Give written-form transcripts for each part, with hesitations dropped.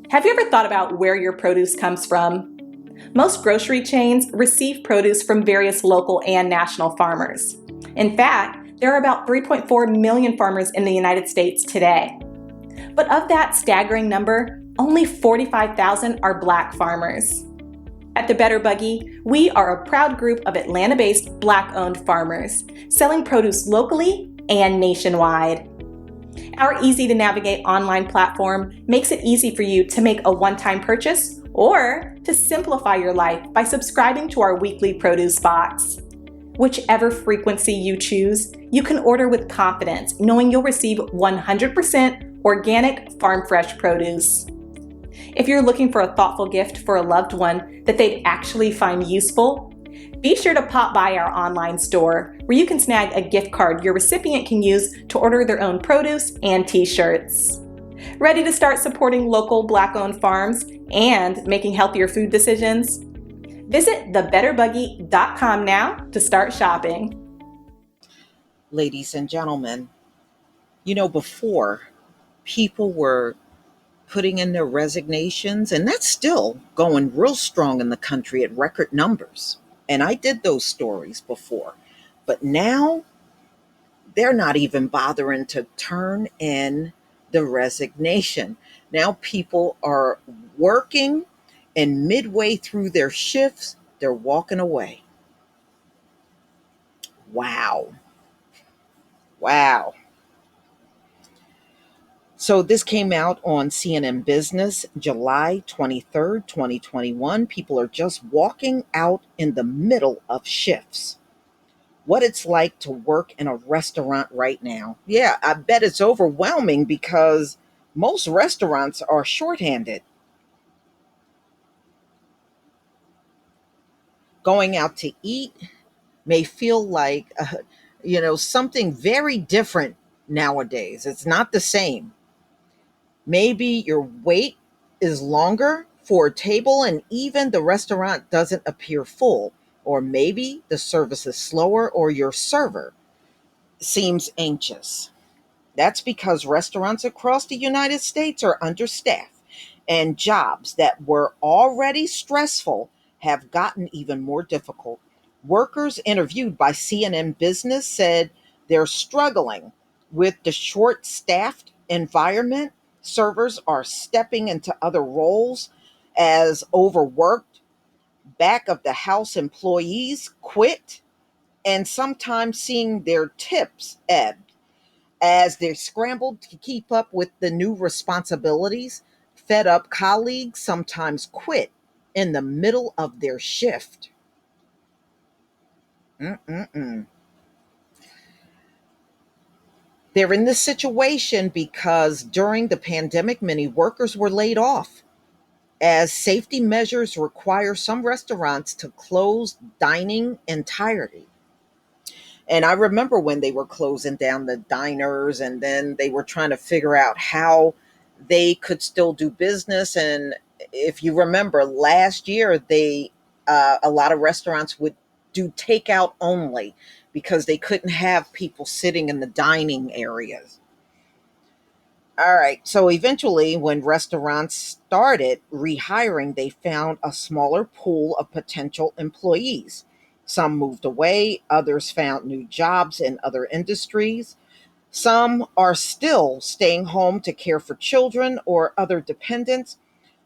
Have you ever thought about where your produce comes from? Most grocery chains receive produce from various local and national farmers. In fact, there are about 3.4 million farmers in the United States today. But of that staggering number, only 45,000 are Black farmers. At the Better Buggy, we are a proud group of Atlanta-based Black-owned farmers, selling produce locally and nationwide. Our easy-to-navigate online platform makes it easy for you to make a one-time purchase or to simplify your life by subscribing to our weekly produce box. Whichever frequency you choose, you can order with confidence, knowing you'll receive 100% organic farm-fresh produce. If you're looking for a thoughtful gift for a loved one that they'd actually find useful, be sure to pop by our online store where you can snag a gift card your recipient can use to order their own produce and t-shirts. Ready to start supporting local Black-owned farms and making healthier food decisions? Visit thebetterbuggy.com now to start shopping. Ladies and gentlemen, before people were putting in their resignations, and that's still going real strong in the country at record numbers. And I did those stories before. But now they're not even bothering to turn in the resignation. Now people are working, and midway through their shifts, they're walking away. Wow. Wow. So this came out on CNN Business, July 23rd, 2021. People are just walking out in the middle of shifts. What it's like to work in a restaurant right now. Yeah, I bet it's overwhelming because most restaurants are shorthanded. Going out to eat may feel like, something very different nowadays. It's not the same. Maybe your wait is longer for a table and even the restaurant doesn't appear full. Or maybe the service is slower or your server seems anxious. That's because restaurants across the United States are understaffed and jobs that were already stressful have gotten even more difficult. Workers interviewed by CNN Business said they're struggling with the short staffed environment. Servers are stepping into other roles as overworked, back of the house employees quit, and sometimes seeing their tips ebb as they scrambled to keep up with the new responsibilities. Fed up colleagues sometimes quit in the middle of their shift. Mm-mm-mm. They're in this situation because during the pandemic, many workers were laid off, as safety measures require some restaurants to close dining entirely. And I remember when they were closing down the diners and then they were trying to figure out how they could still do business. And if you remember last year, a lot of restaurants would do takeout only because they couldn't have people sitting in the dining areas. All right. So eventually, when restaurants started rehiring, they found a smaller pool of potential employees. Some moved away, others found new jobs in other industries. Some are still staying home to care for children or other dependents.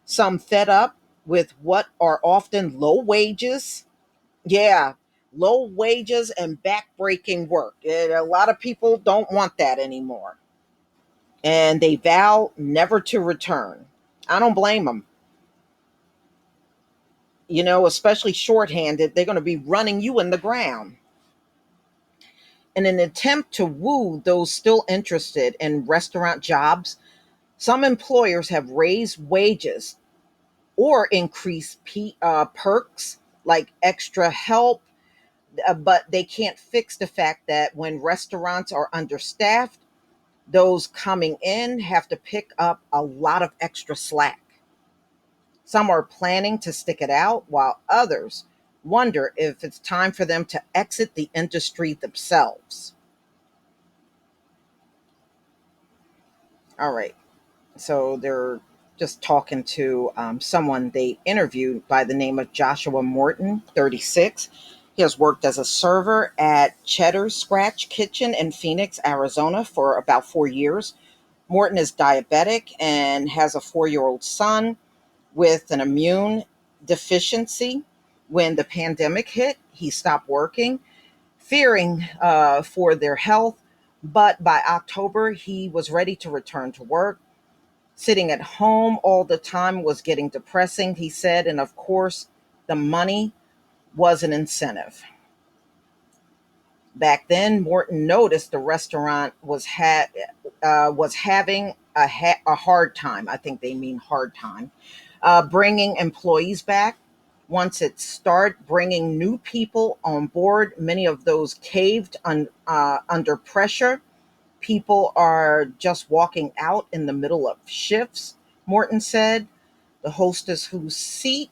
Some fed up with what are often low wages. Yeah, low wages and backbreaking work. And a lot of people don't want that anymore, and they vow never to return. I don't blame them. Especially shorthanded, they're going to be running you in the ground. In an attempt to woo those still interested in restaurant jobs, some employers have raised wages or increased perks like extra help, but they can't fix the fact that when restaurants are understaffed, those coming in have to pick up a lot of extra slack. Some are planning to stick it out, while others wonder if it's time for them to exit the industry themselves. All right. So they're Just talking to someone they interviewed by the name of Joshua Morton, 36. He has worked as a server at Cheddar's Scratch Kitchen in Phoenix, Arizona for about 4 years. Morton is diabetic and has a 4-year old son with an immune deficiency. When the pandemic hit, he stopped working, fearing for their health. But by October, he was ready to return to work. Sitting at home all the time was getting depressing, he said, and of course, the money was an incentive. Back then, Morton noticed the restaurant was having a hard time. I think they mean hard time bringing employees back. Once it started bringing new people on board, many of those caved under pressure. People are just walking out in the middle of shifts, Morton said. The hostess who seat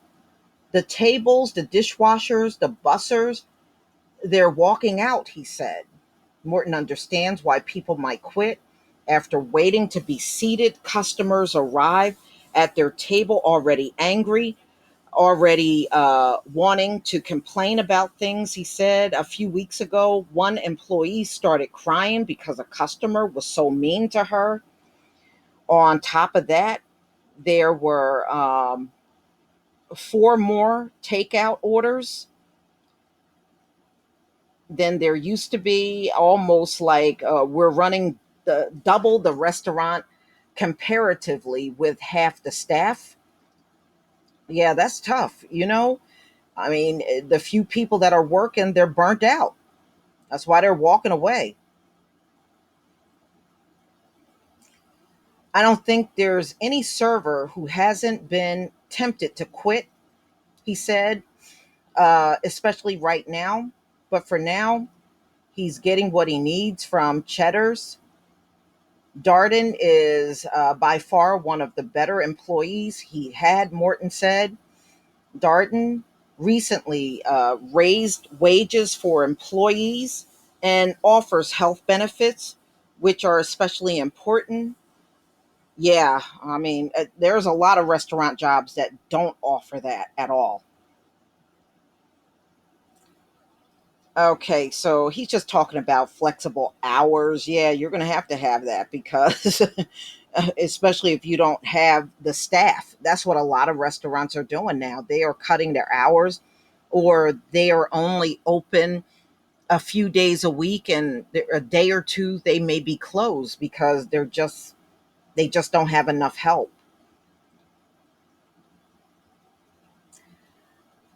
the tables, the dishwashers, the bussers, they're walking out, he said. Morton understands why people might quit. After waiting to be seated, customers arrive at their table already angry, already wanting to complain about things. He said a few weeks ago, one employee started crying because a customer was so mean to her. On top of that, there were 4 more takeout orders than there used to be, almost like we're running double the restaurant comparatively with half the staff. Yeah, that's tough. I mean, the few people that are working, they're burnt out. That's why they're walking away. I don't think there's any server who hasn't been tempted to quit, he said, especially right now. But for now, he's getting what he needs from Cheddar's. Darden is by far one of the better employees he had, Morton said. Darden recently raised wages for employees and offers health benefits, which are especially important. Yeah, I mean, there's a lot of restaurant jobs that don't offer that at all. Okay, so he's just talking about flexible hours. Yeah, you're going to have that because, especially if you don't have the staff. That's what a lot of restaurants are doing now. They are cutting their hours, or they are only open a few days a week, and a day or two they may be closed because they just don't have enough help.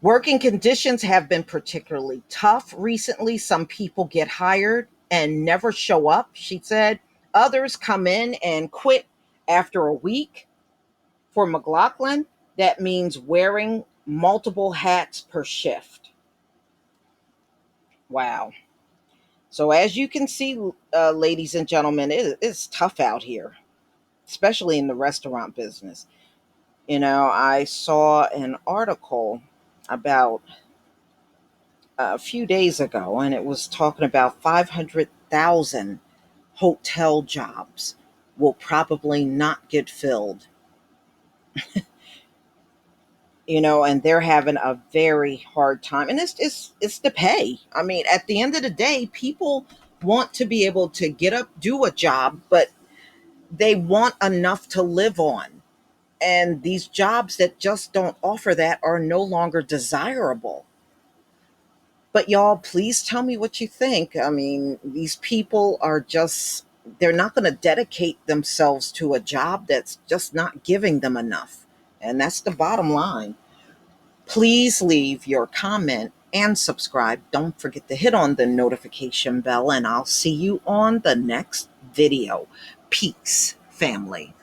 Working conditions have been particularly tough recently. Some people get hired and never show up, she said. Others come in and quit after a week. For McLaughlin, that means wearing multiple hats per shift. Wow. So, as you can see, ladies and gentlemen, it's tough out here, especially in the restaurant business. I saw an article about a few days ago, and it was talking about 500,000 hotel jobs will probably not get filled, and they're having a very hard time. And it's the pay. I mean, at the end of the day, people want to be able to get up, do a job, but they want enough to live on. And these jobs that just don't offer that are no longer desirable. But y'all, please tell me what you think. I mean, these people are just, they're not going to dedicate themselves to a job that's just not giving them enough. And that's the bottom line. Please leave your comment and subscribe. Don't forget to hit on the notification bell, and I'll see you on the next video. Peace, family.